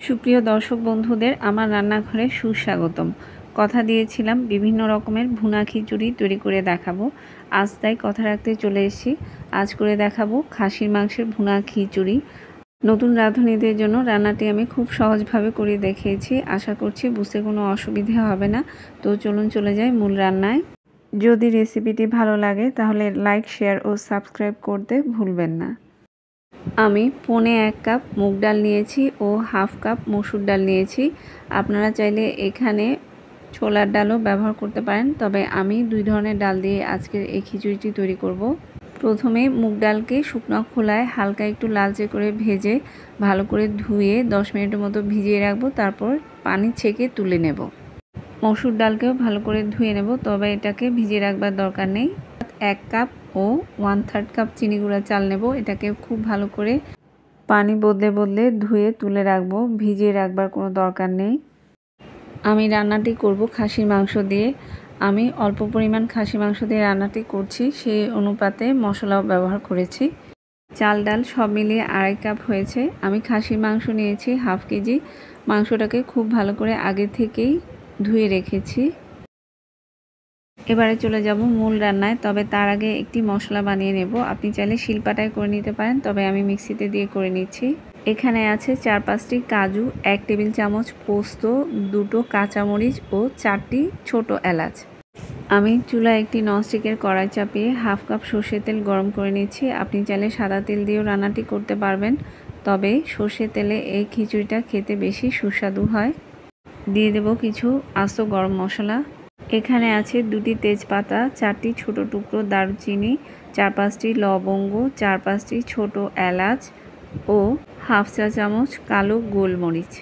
সুপ্রিয় দর্শক বন্ধুদের আমার রান্নাঘরে সুস্বাগতম। কথা দিয়েছিলাম বিভিন্ন রকমের ভুনা খিচুড়ি তৈরি করে দেখাবো। আজ তাই কথা রাখতে চলে এসেছি। আজ করে দেখাবো খাসির মাংসের ভুনা খিচুড়ি। নতুন রাঁধুনিদের জন্য রান্নাটি আমি খুব সহজভাবে করে দেখিয়েছি। আশা করছি বুঝতে কোনো অসুবিধা হবে না। তো চলুন চলে যাই মূল রান্নায়। যদি রেসিপিটি ভালো লাগে তাহলে লাইক, শেয়ার ও সাবস্ক্রাইব করতে ভুলবেন না। আমি 1.25 কাপ মুগ ডাল নিয়েছি ও 1/2 কাপ মসুর ডাল নিয়েছি। আপনারা চাইলে এখানে ছোলার ডালও ব্যবহার করতে পারেন, তবে আমি 2 ধরনের ডাল দিয়ে আজকের এই খিচুড়িটি তৈরি করব। প্রথমে মুগ ডালকে শুকনো খোলায় হালকা একটু লালচে করে ভেজে ভালো করে ধুয়ে 10 মিনিটের মতো ভিজিয়ে রাখবো। তারপর পানি ছেঁকে তুলে নেব। মসুর ডালকেও ভালো করে ধুয়ে নেব, তবে এটাকে ভিজিয়ে রাখবার দরকার নেই। 1 কাপ ও 1/3 কাপ চিনি গুঁড়া চাল নেব। এটাকে খুব ভালো করে পানি বদলে বদলে ধুয়ে তুলে রাখবো, ভিজিয়ে রাখবার কোনো দরকার নেই। আমি রান্নাটি করব খাসির মাংস দিয়ে। আমি অল্প পরিমাণ খাসি মাংস দিয়ে রান্নাটি করছি, সেই অনুপাতে মশলাও ব্যবহার করেছি। চাল ডাল সব মিলিয়ে 2.5 কাপ হয়েছে। আমি খাসির মাংস নিয়েছি 1/2 কেজি। মাংসটাকে খুব ভালো করে আগে থেকেই ধুয়ে রেখেছি। এবারে চলে যাব মূল রান্নায়, তবে তার আগে একটি মশলা বানিয়ে নেব। আপনি চাইলে শিলপাটায় করে নিতে পারেন, তবে আমি মিক্সিতে দিয়ে করে নিচ্ছি। এখানে আছে 4-5টি কাজু, 1 টেবিল চামচ পোস্ত, 2টো কাঁচামরিচ ও 4টি ছোট এলাচ। আমি চুলায় একটি ননস্টিকের কড়াই চাপিয়ে 1/2 কাপ সর্ষের তেল গরম করে নিচ্ছি। আপনি চাইলে সাদা তেল দিয়েও রান্নাটি করতে পারবেন, তবে সর্ষের তেলে এই খিচুড়িটা খেতে বেশি সুস্বাদু হয়। দিয়ে দেব কিছু আস্ত গরম মশলা। এখানে আছে 2টি তেজপাতা, 4টি ছোট টুকরো দারুচিনি, 4-5টি লবঙ্গ, 4-5টি ছোট এলাচ ও 1/2 চা চামচ কালো গোলমরিচ।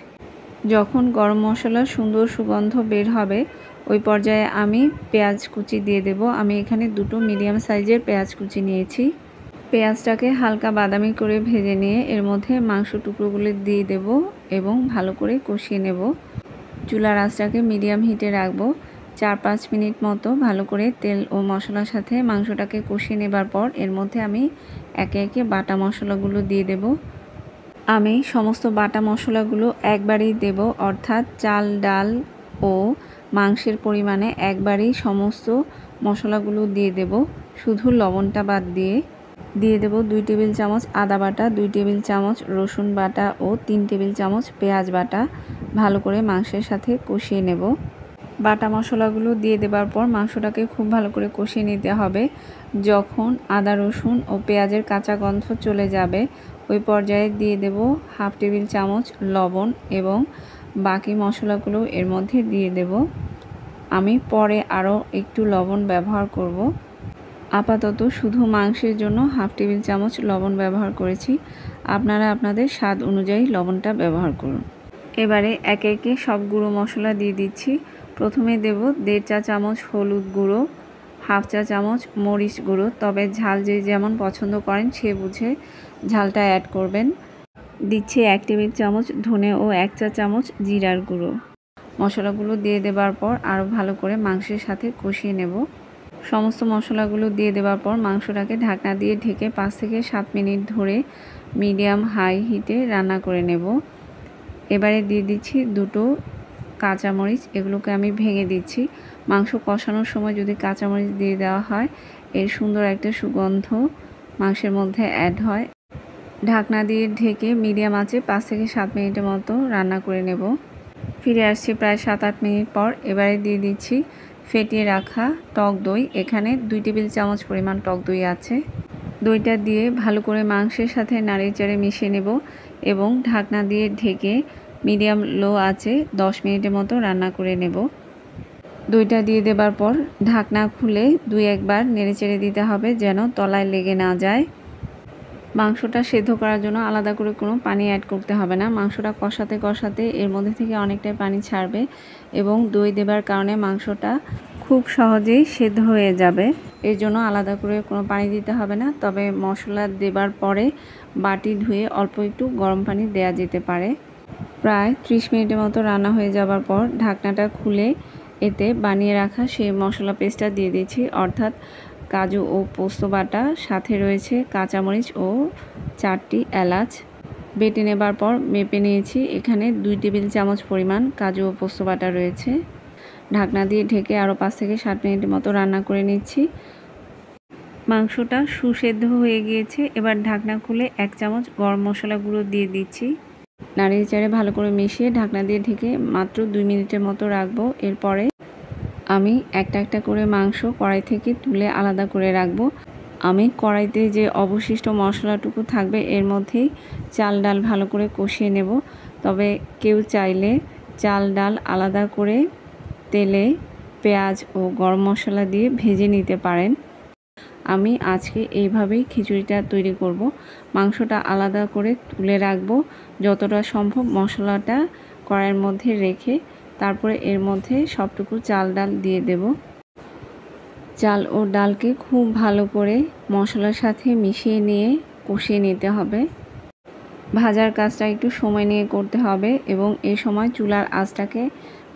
যখন গরম মশলার সুন্দর সুগন্ধ বের হবে ওই পর্যায়ে আমি পেঁয়াজ কুচি দিয়ে দেব। আমি এখানে 2টো মিডিয়াম সাইজের পেঁয়াজ কুচি নিয়েছি। পেঁয়াজটাকে হালকা বাদামি করে ভেজে নিয়ে এর মধ্যে মাংস টুকরোগুলো দিয়ে দেব এবং ভালো করে কষিয়ে নেব। চুলার আঁচটাকে মিডিয়াম হিটে রাখবো। 4-5 মিনিট মতো ভালো করে তেল ও মশলার সাথে মাংসটাকে কষিয়ে নেবার পর এর মধ্যে আমি একে একে বাটা মশলাগুলো দিয়ে দেব। আমি সমস্ত বাটা মশলাগুলো একবারেই দেব, অর্থাৎ চাল ডাল ও মাংসের পরিমাণে একবারেই সমস্ত মশলাগুলো দিয়ে দেব, শুধু লবণটা বাদ দিয়ে। দিয়ে দেব 2 টেবিল চামচ আদা বাটা, 2 টেবিল চামচ রসুন বাটা ও 3 টেবিল চামচ পেঁয়াজ বাটা। ভালো করে মাংসের সাথে কষিয়ে নেব। বাটা মশলাগুলো দিয়ে দেবার পর মাংসটাকে খুব ভালো করে কষিয়ে নিতে হবে। যখন আদা রসুন ও পেঁয়াজের কাঁচা গন্ধ চলে যাবে ওই পর্যায়ে দিয়ে দেব 1/2 টেবিল চামচ লবণ এবং বাকি মশলাগুলো এর মধ্যে দিয়ে দেব। আমি পরে আরও একটু লবণ ব্যবহার করব। আপাতত শুধু মাংসের জন্য 1/2 টেবিল চামচ লবণ ব্যবহার করেছি। আপনারা আপনাদের স্বাদ অনুযায়ী লবণটা ব্যবহার করুন। এবারে একে একে সব গুঁড়ো মশলা দিয়ে দিচ্ছি। প্রথমে দেব 1.5 চা চামচ হলুদ গুঁড়ো, 1/2 চা চামচ মরিচ গুঁড়ো, তবে ঝাল যে যেমন পছন্দ করেন সে বুঝে ঝালটা অ্যাড করবেন। দিচ্ছি 1 টেবিল চামচ ধনে ও 1 চা চামচ জিরার গুঁড়ো। মশলাগুলো দিয়ে দেবার পর আরও ভালো করে মাংসের সাথে কষিয়ে নেব। সমস্ত মশলাগুলো দিয়ে দেওয়ার পর মাংসটাকে ঢাকনা দিয়ে ঢেকে 5 থেকে 7 মিনিট ধরে মিডিয়াম হাই হিটে রান্না করে নেব। এবারে দিয়ে দিচ্ছি 2টো কাঁচামরিচ, এগুলোকে আমি ভেঙে দিচ্ছি। মাংস কষানোর সময় যদি কাঁচামরিচ দিয়ে দেওয়া হয় এর সুন্দর একটা সুগন্ধ মাংসের মধ্যে অ্যাড হয়। ঢাকনা দিয়ে ঢেকে মিডিয়াম আঁচে 5 থেকে 7 মিনিটের মতো রান্না করে নেব। ফিরে আসছি প্রায় 7-8 মিনিট পর। এবারে দিয়ে দিচ্ছি ফেটিয়ে রাখা টক দই। এখানে 2 টেবিল চামচ পরিমাণ টক দই আছে। দইটা দিয়ে ভালো করে মাংসের সাথে নাড়িয়ে মিশিয়ে নেব এবং ঢাকনা দিয়ে ঢেকে মিডিয়াম লো আঁচে 10 মিনিটের মতো রান্না করে নেব। দইটা দিয়ে দেবার পর ঢাকনা খুলে 2-1 বার নেড়েচেড়ে দিতে হবে যেন তলায় লেগে না যায়। মাংসটা সেদ্ধ করার জন্য আলাদা করে কোনো পানি অ্যাড করতে হবে না। মাংসটা কষাতে কষাতে এর মধ্যে থেকে অনেকটাই পানি ছাড়বে এবং দই দেবার কারণে মাংসটা খুব সহজেই সেদ্ধ হয়ে যাবে। এর জন্য আলাদা করে কোনো পানি দিতে হবে না, তবে মশলা দেবার পরে বাটি ধুয়ে অল্প একটু গরম পানি দেওয়া যেতে পারে। প্রায় 30 মিনিটের মতো রান্না হয়ে যাবার পর ঢাকনাটা খুলে এতে বানিয়ে রাখা সেই মশলা পেস্টটা দিয়ে দিচ্ছি, অর্থাৎ কাজু ও পোস্ত বাটা, সাথে রয়েছে কাঁচামরিচ ও 4টি এলাচ। বেটে নেবার পর মেপে নিয়েছি। এখানে 2 টেবিল চামচ পরিমাণ কাজু ও পোস্ত বাটা রয়েছে। ঢাকনা দিয়ে ঢেকে আরও 5 থেকে 7 মিনিটের মতো রান্না করে নিচ্ছি। মাংসটা সুসেদ্ধ হয়ে গিয়েছে। এবার ঢাকনা খুলে 1 চামচ গরম মশলা গুঁড়ো দিয়ে দিচ্ছি। নাড়িয়ে চাড়িয়ে ভালো করে মিশিয়ে ঢাকনা দিয়ে ঢেকে মাত্র 2 মিনিটের মতো রাখবো। এরপরে আমি একটা একটা করে মাংস কড়াই থেকে তুলে আলাদা করে রাখবো। আমি কড়াইতে যে অবশিষ্ট মশলাটুকু থাকবে এর মধ্যেই চাল ডাল ভালো করে কষিয়ে নেব। তবে কেউ চাইলে চাল ডাল আলাদা করে তেলে পেঁয়াজ ও গরম মশলা দিয়ে ভেজে নিতে পারেন। আমি আজকে এইভাবেই খিচুড়িটা তৈরি করব। মাংসটা আলাদা করে তুলে রাখবো, যতটা সম্ভব মশলাটা কড়াইয়ের মধ্যে রেখে তারপরে এর মধ্যে সবটুকু চাল ডাল দিয়ে দেব। চাল ও ডালকে খুব ভালো করে মশলার সাথে মিশিয়ে নিয়ে কষিয়ে নিতে হবে। ভাজার কাজটা একটু সময় নিয়ে করতে হবে এবং এই সময় চুলার আঁচটাকে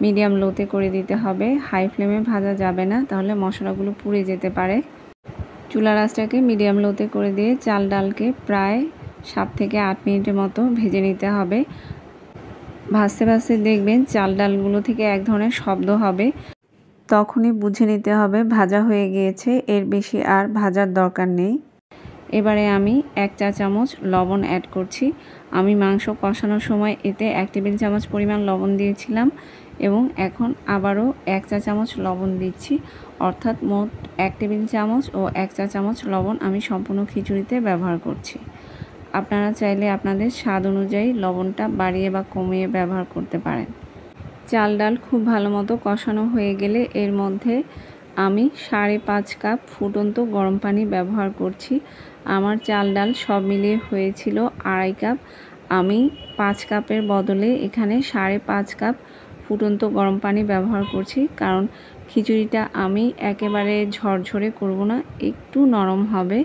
মিডিয়াম লোতে করে দিতে হবে। হাই ফ্লেমে ভাজা যাবে না, তাহলে মশলাগুলো পুড়ে যেতে পারে। চুলার আঁচটাকে মিডিয়াম লোতে করে দিয়ে চাল ডালকে প্রায় 7 থেকে 8 মিনিটের মতো ভেজে নিতে হবে। ভাজতে ভাজতে দেখবেন চাল ডালগুলো থেকে এক ধরনের শব্দ হবে, তখনই বুঝে নিতে হবে ভাজা হয়ে গিয়েছে। এর বেশি আর ভাজার দরকার নেই। এবারে আমি 1 চা চামচ লবণ অ্যাড করছি। আমি মাংস কষানোর সময় এতে 1 টেবিল চামচ পরিমাণ লবণ দিয়েছিলাম এবং এখন আবারও 1 চা চামচ লবণ দিচ্ছি। অর্থাৎ মোট 1 টেবিল চামচ ও 1 চা চামচ লবণ আমি সম্পূর্ণ খিচুড়িতে ব্যবহার করছি। আপনারা চাইলে আপনাদের স্বাদ অনুযায়ী লবণটা বাড়িয়ে বা কমিয়ে ব্যবহার করতে পারেন। চাল ডাল খুব ভালো মতো কষানো হয়ে গেলে এর মধ্যে আমি 5.5 কাপ ফুটন্ত গরম পানি ব্যবহার করছি। আমার চাল ডাল সব মিলিয়ে হয়েছিল 2.5 কাপ। আমি 5 কাপের বদলে এখানে 5.5 কাপ ফুটন্ত গরম পানি ব্যবহার করছি, কারণ খিচুড়িটা আমি একেবারে ঝরঝরে করব না, একটু নরম হবে।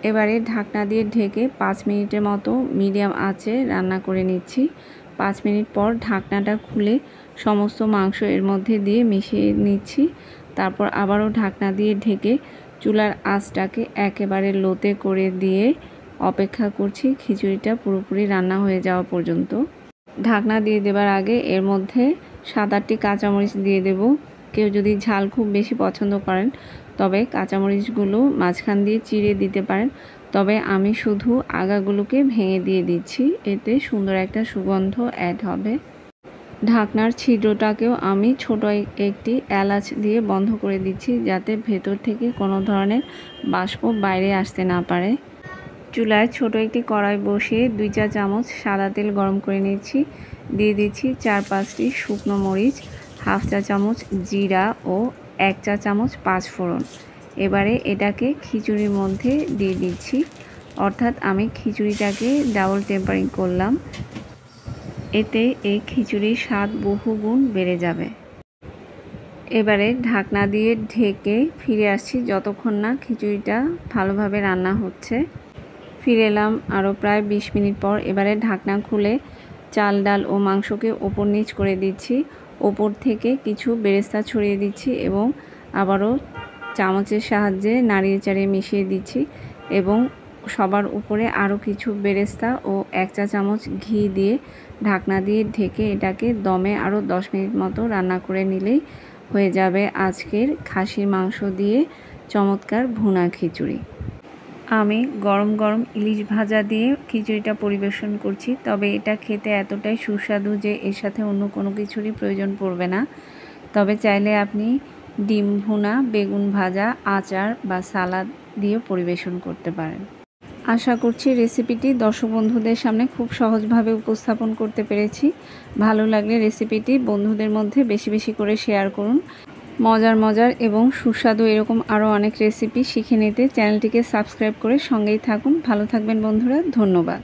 এবারে ঢাকনা দিয়ে ঢেকে 5 মিনিটের মতো মিডিয়াম আঁচে রান্না করে নিচ্ছি। 5 মিনিট পর ঢাকনাটা খুলে সমস্ত মাংস এর মধ্যে দিয়ে মিশিয়ে নিচ্ছি। তারপর আবারও ঢাকনা দিয়ে ঢেকে চুলার আঁচটাকে একেবারে লোতে করে দিয়ে অপেক্ষা করছি খিচুড়িটা পুরোপুরি রান্না হয়ে যাওয়া পর্যন্ত। ঢাকনা দিয়ে দেবার আগে এর মধ্যে 7-8টি কাঁচামরিচ দিয়ে দেব। কেউ যদি ঝাল খুব বেশি পছন্দ করেন তবে কাঁচামরিচগুলো মাঝখান দিয়ে চিড়ে দিতে পারেন, তবে আমি শুধু আগাগুলোকে ভেঙে দিয়ে দিচ্ছি, এতে সুন্দর একটা সুগন্ধ অ্যাড হবে। ঢাকনার ছিদ্রটাকেও আমি ছোট একটি এলাচ দিয়ে বন্ধ করে দিচ্ছি, যাতে ভেতর থেকে কোনো ধরনের বাষ্প বাইরে আসতে না পারে। চুলায় ছোট একটি কড়াই বসিয়ে 2 চা চামচ সাদা তেল গরম করে নিচ্ছি। দিয়ে দিচ্ছি 4-5টি শুকনো মরিচ, 1/2 চা চামচ জিরা ও 1 চা চামচ পাঁচফোড়ন। এবারে এটাকে খিচুড়ির মধ্যে দিয়ে দিচ্ছি, অর্থাৎ আমি খিচুড়িটাকে ডাবল টেম্পারিং করলাম। এতে এই খিচুড়ির স্বাদ বহুগুণ বেড়ে যাবে। এবারে ঢাকনা দিয়ে ঢেকে ফিরে আসছি যতক্ষণ না খিচুড়িটা ভালোভাবে রান্না হচ্ছে। ফিরে এলাম আরও প্রায় 20 মিনিট পর। এবারে ঢাকনা খুলে চাল ডাল ও মাংসকে ওপর নিচ করে দিচ্ছি। ওপর থেকে কিছু বেরেস্তা ছড়িয়ে দিচ্ছি এবং আবারও চামচের সাহায্যে নাড়িয়ে চাড়িয়ে মিশিয়ে দিচ্ছি এবং সবার উপরে আরও কিছু বেরেস্তা ও 1 চা চামচ ঘি দিয়ে ঢাকনা দিয়ে ঢেকে এটাকে দমে আরও 10 মিনিট মতো রান্না করে নিলেই হয়ে যাবে আজকের খাসির মাংস দিয়ে চমৎকার ভুনা খিচুড়ি। আমি গরম গরম ইলিশ ভাজা দিয়ে খিচুড়িটা পরিবেশন করছি, তবে এটা খেতে এতটাই সুস্বাদু যে এর সাথে অন্য কোনো কিছুরই প্রয়োজন পড়বে না। তবে চাইলে আপনি ডিম ভুনা, বেগুন ভাজা, আচার বা সালাদ দিয়ে পরিবেশন করতে পারেন। আশা করছি রেসিপিটি দর্শক বন্ধুদের সামনে খুব সহজভাবে উপস্থাপন করতে পেরেছি। ভালো লাগলে রেসিপিটি বন্ধুদের মধ্যে বেশি বেশি করে শেয়ার করুন। মজার এবং সুস্বাদু এরকম আরও অনেক রেসিপি শিখে নিতে চ্যানেলটিকে সাবস্ক্রাইব করে সঙ্গেই থাকুন। ভালো থাকবেন বন্ধুরা, ধন্যবাদ।